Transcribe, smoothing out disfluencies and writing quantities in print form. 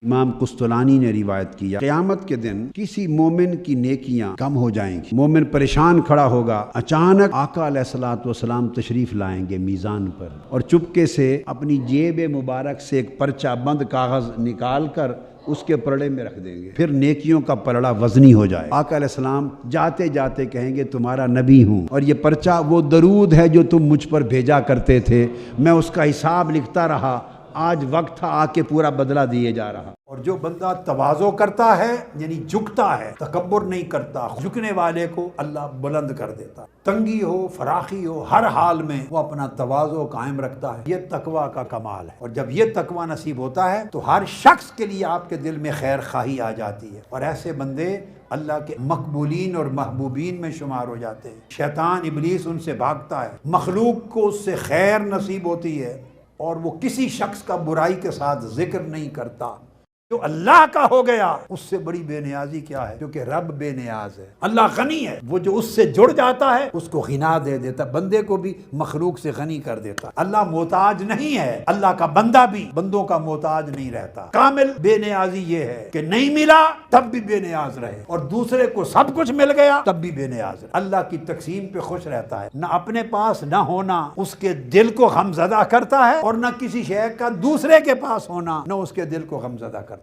امام قسطلانی نے روایت کیا قیامت کے دن کسی مومن کی نیکیاں کم ہو جائیں گی، مومن پریشان کھڑا ہوگا، اچانک آقا علیہ الصلوۃ والسلام تشریف لائیں گے میزان پر اور چپکے سے اپنی جیب مبارک سے ایک پرچہ بند کاغذ نکال کر اس کے پلڑے میں رکھ دیں گے، پھر نیکیوں کا پلڑا وزنی ہو جائے۔ آقا علیہ السلام جاتے جاتے کہیں گے تمہارا نبی ہوں اور یہ پرچہ وہ درود ہے جو تم مجھ پر بھیجا کرتے تھے، میں اس کا حساب لکھتا رہا، آج وقت تھا آ کے پورا بدلہ دیے جا رہا۔ اور جو بندہ تواضع کرتا ہے یعنی جھکتا ہے، تکبر نہیں کرتا، جھکنے والے کو اللہ بلند کر دیتا ہے۔ تنگی ہو فراخی ہو، ہر حال میں وہ اپنا تواضع قائم رکھتا ہے، یہ تقویٰ کا کمال ہے۔ اور جب یہ تقویٰ نصیب ہوتا ہے تو ہر شخص کے لیے آپ کے دل میں خیر خواہی آ جاتی ہے، اور ایسے بندے اللہ کے مقبولین اور محبوبین میں شمار ہو جاتے ہیں۔ شیطان ابلیس ان سے بھاگتا ہے، مخلوق کو اس سے خیر نصیب ہوتی ہے اور وہ کسی شخص کا برائی کے ساتھ ذکر نہیں کرتا۔ جو اللہ کا ہو گیا اس سے بڑی بے نیازی کیا ہے، کیونکہ رب بے نیاز ہے، اللہ غنی ہے۔ وہ جو اس سے جڑ جاتا ہے اس کو غنا دے دیتا، بندے کو بھی مخلوق سے غنی کر دیتا۔ اللہ محتاج نہیں ہے، اللہ کا بندہ بھی بندوں کا محتاج نہیں رہتا۔ کامل بے نیازی یہ ہے کہ نہیں ملا تب بھی بے نیاز رہے، اور دوسرے کو سب کچھ مل گیا تب بھی بے نیاز رہے۔ اللہ کی تقسیم پہ خوش رہتا ہے، نہ اپنے پاس نہ ہونا اس کے دل کو غمزدہ کرتا ہے، اور نہ کسی شے کا دوسرے کے پاس ہونا نہ اس کے دل کو غمزدہ کرتا ہے۔